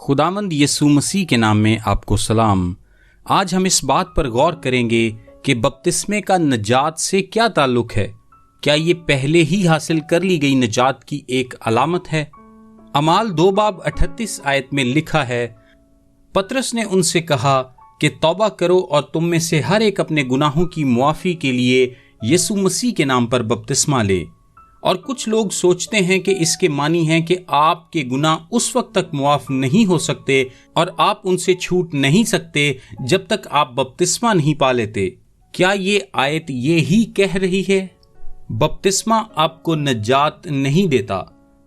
खुदावंद यीशु मसीह के नाम में आपको सलाम। आज हम इस बात पर गौर करेंगे कि बपतिस्मे का नजात से क्या ताल्लुक है। क्या ये पहले ही हासिल कर ली गई नजात की एक अलामत है? अमाल 2 बाब 38 आयत में लिखा है, पतरस ने उनसे कहा कि तौबा करो और तुम में से हर एक अपने गुनाहों की मुआफी के लिए यीशु मसीह के नाम पर बपतिस्मा ले। और कुछ लोग सोचते हैं कि इसके मानी है कि आपके गुनाह उस वक्त तक मुआफ नहीं हो सकते और आप उनसे छूट नहीं सकते जब तक आप बपतिस्मा नहीं पा लेते। क्या ये आयत ये ही कह रही है? बपतिस्मा आपको नजात नहीं देता।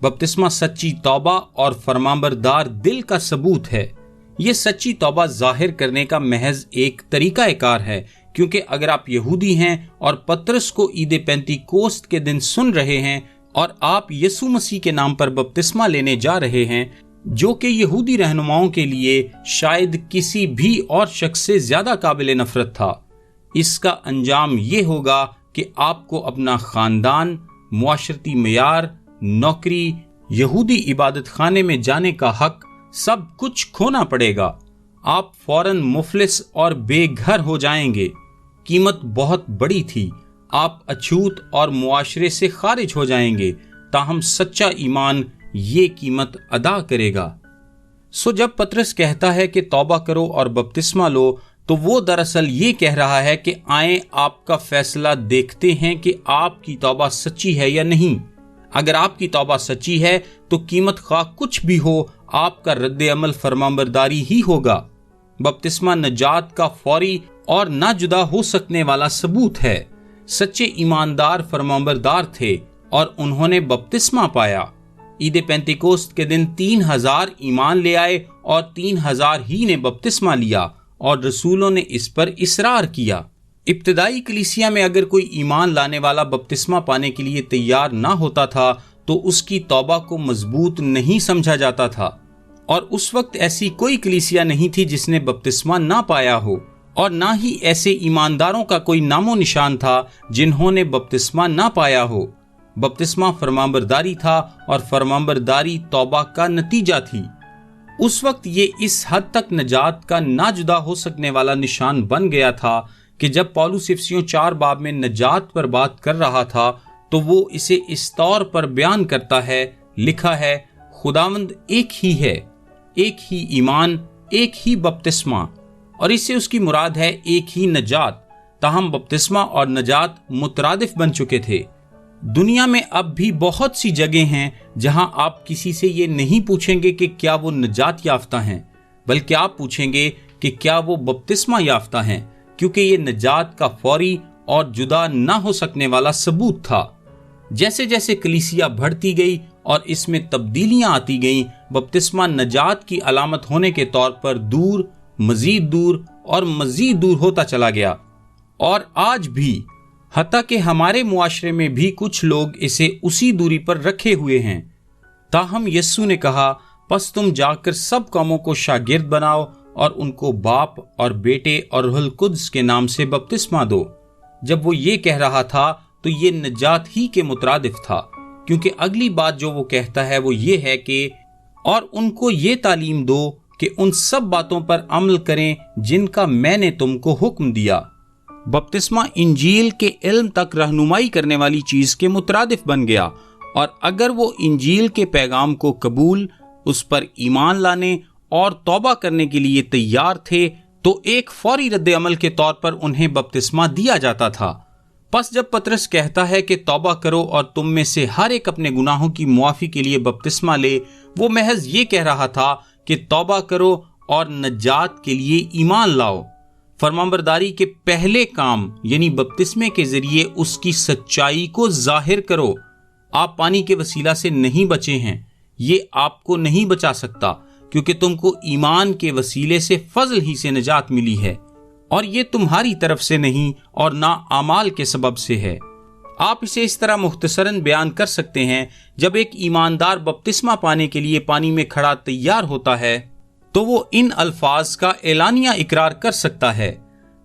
बपतिस्मा सच्ची तौबा और फरमाबरदार दिल का सबूत है। ये सच्ची तौबा जाहिर करने का महज एक तरीका-ए-कार है, क्योंकि अगर आप यहूदी हैं और पतरस को ईद पेंतीकोस्त के दिन सुन रहे हैं और आप यीशु मसीह के नाम पर बपतिस्मा लेने जा रहे हैं, जो कि यहूदी रहनुमाओं के लिए शायद किसी भी और शख्स से ज्यादा काबिल नफरत था, इसका अंजाम ये होगा कि आपको अपना खानदान, मुआशरती मयार, नौकरी, यहूदी इबादत खाने में जाने का हक सब कुछ खोना पड़ेगा। आप फौरन मुफलिस और बेघर हो जाएंगे। कीमत बहुत बड़ी थी। आप अछूत और मुआशरे से खारिज हो जाएंगे, ताहम सच्चा ईमान ये कीमत अदा करेगा। सो जब पतरस कहता है कि तौबा करो और बपतिस्मा लो, तो वो दरअसल ये कह रहा है कि आए आपका फैसला देखते हैं कि आपकी तौबा सच्ची है या नहीं। अगर आपकी तौबा सच्ची है तो कीमत खा कुछ भी हो, आपका रद्द अमल फरमाबरदारी ही होगा। बपतिस्मा नजात का फौरी और ना जुदा हो सकने वाला सबूत है। सच्चे ईमानदार फरमाबरदार थे और उन्होंने बपतिस्मा पाया। ईद पेंतीकोस्त के दिन 3000 ईमान ले आए और 3000 ही ने बपतिस्मा लिया और रसूलों ने इस पर इसरार किया। इब्तदाई कलीसिया में अगर कोई ईमान लाने वाला बपतिस्मा पाने के लिए तैयार ना होता था तो उसकी तौबा को मजबूत नहीं समझा जाता था, और उस वक्त ऐसी कोई कलीसिया नहीं थी जिसने बपतिस्मा ना पाया हो, और ना ही ऐसे ईमानदारों का कोई नामो निशान था जिन्होंने बपतिस्मा ना पाया हो। बपतिस्मा फरमाबरदारी था और फरमाबरदारी तौबा का नतीजा थी। उस वक्त ये इस हद तक नजात का ना जुदा हो सकने वाला निशान बन गया था कि जब पौलुस इफिसियों 4 बाब में नजात पर बात कर रहा था तो वो इसे इस तौर पर बयान करता है, लिखा है, खुदावंद एक ही है, एक ही ईमान, एक ही बपतिस्मा, और इससे उसकी मुराद है एक ही नजात। ताहम बपतिस्मा और नजात मुतरादिफ बन चुके थे। दुनिया में अब भी बहुत सी जगह हैं जहां आप किसी से ये नहीं पूछेंगे कि क्या वो नजात याफ्ता हैं, बल्कि आप पूछेंगे कि क्या वो बपतिस्मा याफ्ता हैं, क्योंकि ये नजात का फौरी और जुदा ना हो सकने वाला सबूत था। जैसे जैसे कलीसिया बढ़ती गई और इसमें तब्दीलियां आती गईं, बपतिस्मा नजात की अलामत होने के तौर पर दूर, मजीद दूर और मजीद दूर होता चला गया। और आज भी, हत्ता कि हमारे मुआशरे में भी कुछ लोग इसे उसी दूरी पर रखे हुए हैं। ताहम यस्सु ने कहा, बस तुम जाकर सब कौमों को शागिर्द बनाओ और उनको बाप और बेटे और रूहुल कुद्स के नाम से बपतिस्मा दो। जब वो ये कह रहा था तो ये नजात ही के मुतरादिफ था, क्योंकि अगली बात जो वो कहता है वो ये है कि और उनको ये तालीम दो कि उन सब बातों पर अमल करें जिनका मैंने तुमको हुक्म दिया। बपतिस्मा इंजील के इल्म तक रहनुमाई करने वाली चीज के मुतरादिफ बन गया, और अगर वो इंजील के पैगाम को कबूल, उस पर ईमान लाने और तौबा करने के लिए तैयार थे तो एक फौरी रद्द अमल के तौर पर उन्हें बपतिस्मा दिया जाता था। बस जब पतरस कहता है कि तौबा करो और तुम में से हर एक अपने गुनाहों की मुआफी के लिए बपतिस्मा ले, वो महज ये कह रहा था कि तौबा करो और नजात के लिए ईमान लाओ। फरमाबरदारी के पहले काम यानी बपतिस्मे के जरिए उसकी सच्चाई को जाहिर करो। आप पानी के वसीला से नहीं बचे हैं, ये आपको नहीं बचा सकता, क्योंकि तुमको ईमान के वसीले से फजल ही से नजात मिली है, और ये तुम्हारी तरफ से नहीं और ना आमाल के सबब से है। आप इसे इस तरह मुख्तसरन बयान कर सकते हैं, जब एक ईमानदार बपतिस्मा पाने के लिए पानी में खड़ा तैयार होता है तो वो इन अल्फाज का एलानिया इकरार कर सकता है,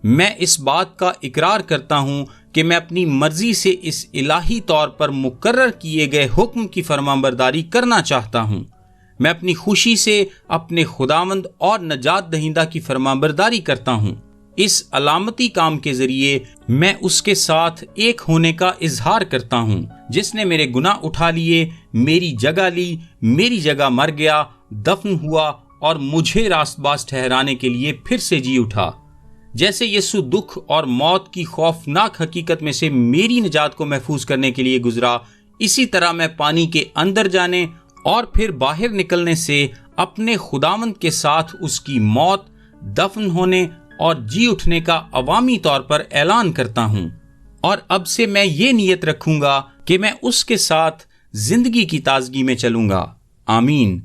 मैं इस बात का इकरार करता हूँ कि मैं अपनी मर्जी से इस इलाही तौर पर मुकर्रर किए गए हुक्म की फरमाबरदारी करना चाहता हूँ। میں اپنی خوشی سے اپنے خداوند اور نجات دہندہ کی فرمانبرداری کرتا ہوں۔ اس علامتی کام کے ذریعے میں اس کے ساتھ ایک ہونے کا اظہار کرتا ہوں جس نے میرے گناہ اٹھا لیے، میری جگہ لی، میری جگہ مر گیا، دفن ہوا اور مجھے راست باز ٹھہرانے کے لیے پھر سے جی اٹھا۔ جیسے یسوع دکھ اور موت کی خوفناک حقیقت میں سے میری نجات کو محفوظ کرنے کے لیے گزرا، اسی طرح میں پانی کے اندر جانے اور پھر باہر نکلنے سے اپنے خداوند کے ساتھ اس کی موت، دفن ہونے اور جی اٹھنے کا عوامی طور پر اعلان کرتا ہوں، اور اب سے میں یہ نیت رکھوں گا کہ میں اس کے ساتھ زندگی کی تازگی میں چلوں گا۔ آمین۔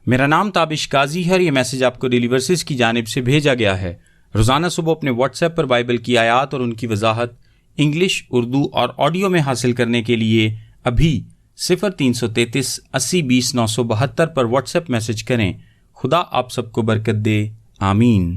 میرا نام تابش قاضی ہے، یہ میسج آپ کو ڈیلی ورسز کی جانب سے بھیجا گیا ہے۔ روزانہ صبح اپنے واٹس ایپ پر بائبل کی آیات اور ان کی وضاحت انگلش، اردو اور آڈیو میں حاصل کرنے کے لیے ابھی 0333 80 20 972 پر واٹس ایپ میسج کریں۔ خدا آپ سب کو برکت دے۔ آمین۔